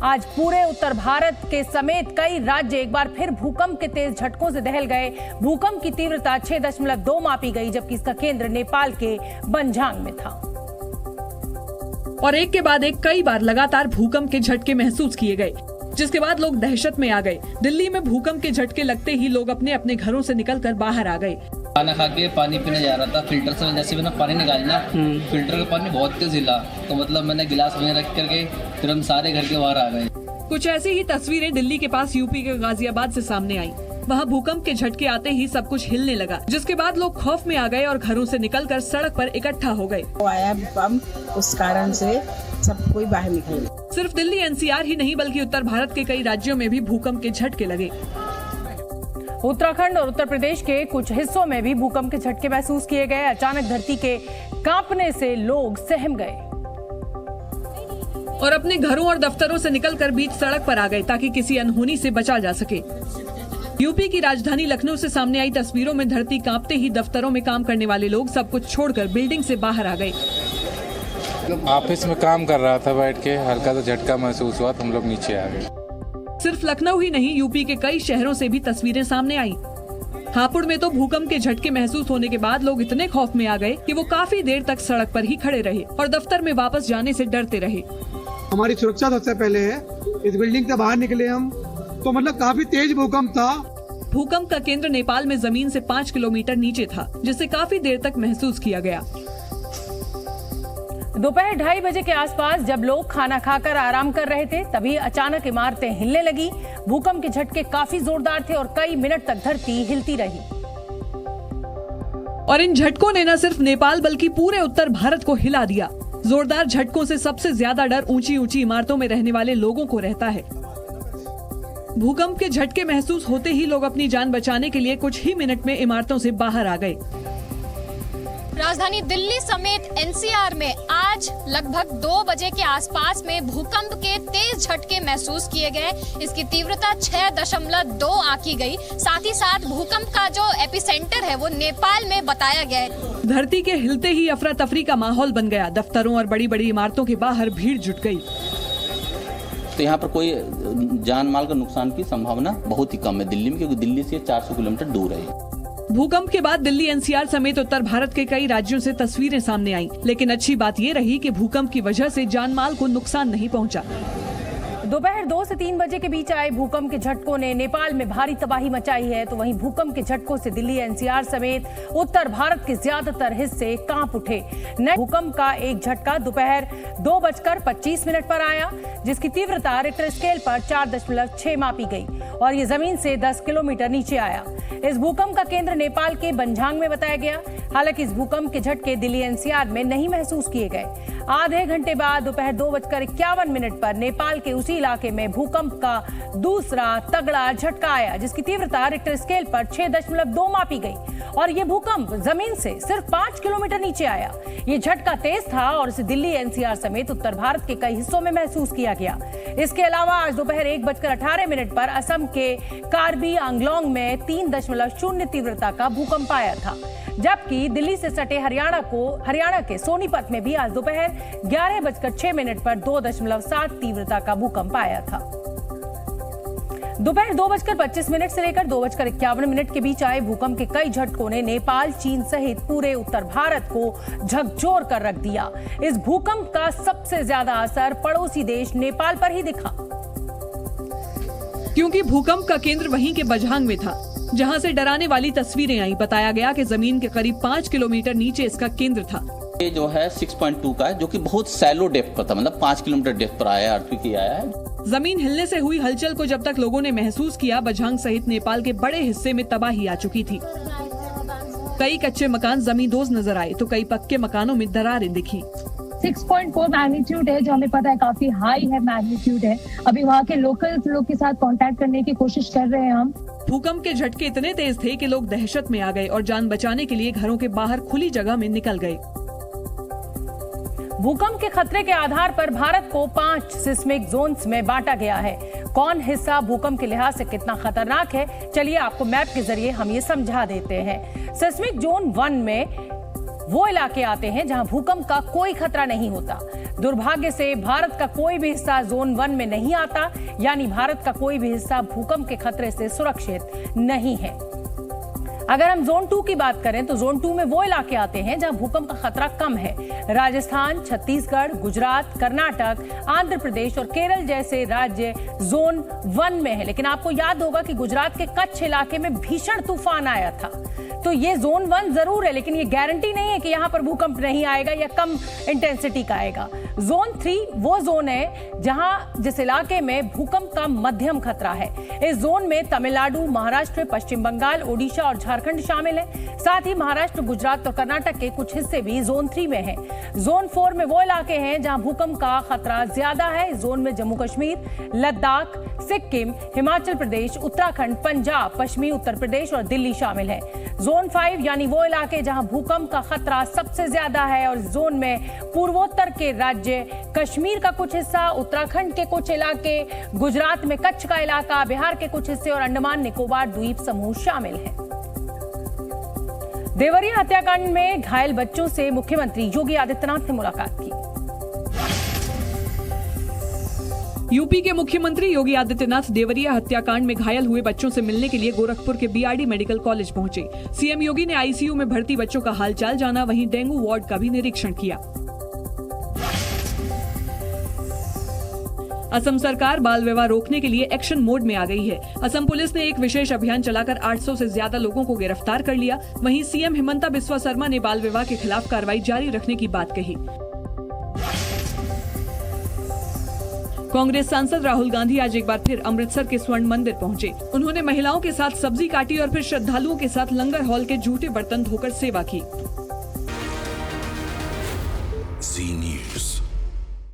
आज पूरे उत्तर भारत के समेत कई राज्य एक बार फिर भूकंप के तेज झटकों से दहल गए। भूकंप की तीव्रता 6.2 मापी गई, जबकि इसका केंद्र नेपाल के बंजांग में था। और एक के बाद एक कई बार लगातार भूकंप के झटके महसूस किए गए, जिसके बाद लोग दहशत में आ गए। दिल्ली में भूकंप के झटके लगते ही लोग अपने अपने घरों से निकलकर बाहर आ गए। खाना खा के पानी पीने जा रहा था, फिल्टर से जैसे मैंने पानी निकालना, फिल्टर का पानी बहुत तेज हिला, तो मतलब मैंने गिलास में रख करके फिर हम सारे घर के बाहर आ गए। कुछ ऐसी ही तस्वीरें दिल्ली के पास यूपी के गाजियाबाद से सामने आई। वहाँ भूकंप के झटके आते ही सब कुछ हिलने लगा, जिसके बाद लोग खौफ में आ गए और घरों से निकलकर सड़क पर इकट्ठा हो गए। आया भूकंप, उस कारण से सब कोई बाहर निकल। सिर्फ दिल्ली एनसीआर ही नहीं बल्कि उत्तर भारत के कई राज्यों में भी भूकंप के झटके लगे। उत्तराखंड और उत्तर प्रदेश के कुछ हिस्सों में भी भूकंप के झटके महसूस किए गए। अचानक धरती के कांपने से लोग सहम गए और अपने घरों और दफ्तरों से निकलकर बीच सड़क पर आ गए ताकि किसी अनहोनी से बचा जा सके। यूपी की राजधानी लखनऊ से सामने आई तस्वीरों में धरती कांपते ही दफ्तरों में काम करने वाले लोग सब कुछ छोड़कर बिल्डिंग से बाहर आ गए। ऑफिस में काम कर रहा था बैठ के, हल्का सा झटका महसूस हुआ तो हम लोग नीचे आ गए। सिर्फ लखनऊ ही नहीं, यूपी के कई शहरों से भी तस्वीरें सामने आई। हापुड़ में तो भूकंप के झटके महसूस होने के बाद लोग इतने खौफ में आ गए कि वो काफी देर तक सड़क पर ही खड़े रहे और दफ्तर में वापस जाने से डरते रहे। हमारी सुरक्षा सबसे पहले है। इस बिल्डिंग से बाहर निकले हम तो मतलब काफी तेज भूकंप था। भूकंप का केंद्र नेपाल में जमीन से 5 किलोमीटर नीचे था, जिसे काफी देर तक महसूस किया गया। दोपहर 2:30 बजे के आसपास जब लोग खाना खाकर आराम कर रहे थे, तभी अचानक इमारतें हिलने लगी। भूकंप के झटके काफी जोरदार थे और कई मिनट तक धरती हिलती रही। और इन झटकों ने न सिर्फ नेपाल बल्कि पूरे उत्तर भारत को हिला दिया। जोरदार झटकों से सबसे ज्यादा डर ऊंची ऊंची इमारतों में रहने वाले लोगों को रहता है। भूकंप के झटके महसूस होते ही लोग अपनी जान बचाने के लिए कुछ ही मिनट में इमारतों से बाहर आ गए। राजधानी दिल्ली समेत एनसीआर में आज लगभग 2 बजे के आसपास में भूकंप के तेज झटके महसूस किए गए। इसकी तीव्रता 6.2 आंकी गई। साथ ही साथ भूकंप का जो एपिसेंटर है वो नेपाल में बताया गया है। धरती के हिलते ही अफरा तफरी का माहौल बन गया। दफ्तरों और बड़ी बड़ी इमारतों के बाहर भीड़ जुट गई। तो यहाँ पर कोई जान माल का नुकसान की संभावना बहुत ही कम है दिल्ली में, क्योंकि दिल्ली से 400 किलोमीटर दूर है। भूकंप के बाद दिल्ली एनसीआर समेत उत्तर भारत के कई राज्यों से तस्वीरें सामने आईं, लेकिन अच्छी बात ये रही कि भूकंप की वजह से जान माल को नुकसान नहीं पहुंचा। दोपहर 2 से 3 बजे के बीच आए भूकंप के झटकों ने नेपाल में भारी तबाही मचाई है, तो वहीं भूकंप के झटकों से दिल्ली एनसीआर समेत उत्तर भारत के ज्यादातर हिस्से कांप उठे। नए भूकंप का एक झटका दोपहर 2:25 पर आया, जिसकी तीव्रता रिक्टर स्केल पर 4.6 मापी गई और ये जमीन से 10 किलोमीटर नीचे आया। इस भूकंप का केंद्र नेपाल के बंजांग में बताया गया। हालांकि इस भूकंप के झटके दिल्ली एनसीआर में नहीं महसूस किए गए। आधे घंटे बाद दोपहर 2:51 पर नेपाल के उसी इलाके में भूकंप का दूसरा तगड़ा झटका आया, जिसकी तीव्रता रिक्टर स्केल पर 6.2 मापी गई और ये भूकंप जमीन से सिर्फ 5 किलोमीटर नीचे आया। ये झटका तेज था और इसे दिल्ली एनसीआर समेत उत्तर भारत के कई हिस्सों में महसूस किया गया। इसके अलावा आज दोपहर 1:18 पर असम के कार्बी आंगलोंग में 3.0 तीव्रता का भूकंप आया था, जबकि दिल्ली से सटे हरियाणा के सोनीपत में भी आज दोपहर 11:06 पर 2.7 तीव्रता का भूकंप आया था। दोपहर 2:25 से लेकर 2:51 के बीच आए भूकंप के कई झटकों ने नेपाल, चीन सहित पूरे उत्तर भारत को झकझोर कर रख दिया। इस भूकंप का सबसे ज्यादा असर पड़ोसी देश नेपाल पर ही दिखा, क्योंकि भूकंप का केंद्र वहीं के बंजांग में था, जहां से डराने वाली तस्वीरें आई। बताया गया कि जमीन के करीब 5 किलोमीटर नीचे इसका केंद्र था। ये जो है 6.2 का है, जो कि बहुत सैलो डेप्थ पर था, मतलब 5 किलोमीटर डेप्थ पर आया है, अर्थक्वेक आया है। जमीन हिलने से हुई हलचल को जब तक लोगों ने महसूस किया, बंजांग सहित नेपाल के बड़े हिस्से में तबाही आ चुकी थी। कई कच्चे मकान जमींदोज नजर आए तो कई पक्के मकानों में दरारें दिखी। 6.4 मैग्नीट्यूड है, जो हमें पता है काफी हाई है मैग्नीट्यूड है। अभी वहाँ के लोकल लोग के साथ कांटेक्ट करने की कोशिश कर रहे हैं हम। भूकंप के झटके इतने तेज थे कि लोग दहशत में आ गए और जान बचाने के लिए घरों के बाहर खुली जगह में निकल गए। भूकंप के खतरे के आधार पर भारत को 5 सिस्मिक जोन्स में बांटा गया है। कौन हिस्सा भूकंप के लिहाज से कितना खतरनाक है, चलिए आपको मैप के जरिए हम ये समझा देते हैं। सिस्मिक जोन 1 में वो इलाके आते हैं जहां भूकंप का कोई खतरा नहीं होता। दुर्भाग्य से भारत का कोई भी हिस्सा जोन 1 में नहीं आता, यानी भारत का कोई भी हिस्सा भूकंप के खतरे से सुरक्षित नहीं है। अगर हम जोन 2 की बात करें तो जोन 2 में वो इलाके आते हैं जहां भूकंप का खतरा कम है। राजस्थान, छत्तीसगढ़, गुजरात, कर्नाटक, आंध्र प्रदेश और केरल जैसे राज्य जोन 1 में है। लेकिन आपको याद होगा कि गुजरात के कच्छ इलाके में भीषण तूफान आया था। तो ये जोन 1 जरूर है, लेकिन ये गारंटी नहीं है कि यहां पर भूकंप नहीं आएगा या कम इंटेंसिटी का आएगा। जोन 3 वो जोन है जहां जिस इलाके में भूकंप का मध्यम खतरा है। इस जोन में तमिलनाडु, महाराष्ट्र, पश्चिम बंगाल, ओडिशा और झारखंड शामिल है। साथ ही महाराष्ट्र, गुजरात और कर्नाटक के कुछ हिस्से भी जोन 3 में हैं। जोन 4 में वो इलाके हैं जहां भूकंप का खतरा ज्यादा है। इस जोन में जम्मू कश्मीर, लद्दाख, सिक्किम, हिमाचल प्रदेश, उत्तराखंड, पंजाब, पश्चिमी उत्तर प्रदेश और दिल्ली शामिल है। जोन 5 यानी वो इलाके जहां भूकंप का खतरा सबसे ज्यादा है और जोन में पूर्वोत्तर के राज्य, कश्मीर का कुछ हिस्सा, उत्तराखंड के कुछ इलाके, गुजरात में कच्छ का इलाका, बिहार के कुछ हिस्से और अंडमान निकोबार द्वीप समूह शामिल हैं। देवरिया हत्याकांड में घायल बच्चों से मुख्यमंत्री योगी आदित्यनाथ ने मुलाकात की। यूपी के मुख्यमंत्री योगी आदित्यनाथ देवरिया हत्याकांड में घायल हुए बच्चों से मिलने के लिए गोरखपुर के बीआरडी मेडिकल कॉलेज पहुंचे। सीएम योगी ने आईसीयू में भर्ती बच्चों का हालचाल जाना, वहीं डेंगू वार्ड का भी निरीक्षण किया। असम सरकार बाल विवाह रोकने के लिए एक्शन मोड में आ गई है। असम पुलिस ने एक विशेष अभियान चलाकर 800 से ज्यादा लोगों को गिरफ्तार कर लिया। वहीं सीएम हिमंता बिस्वा शर्मा ने बाल विवाह के खिलाफ कार्रवाई जारी रखने की बात कही। कांग्रेस सांसद राहुल गांधी आज एक बार फिर अमृतसर के स्वर्ण मंदिर पहुंचे। उन्होंने महिलाओं के साथ सब्जी काटी और फिर श्रद्धालुओं के साथ लंगर हॉल के जूठे बर्तन धोकर सेवा की।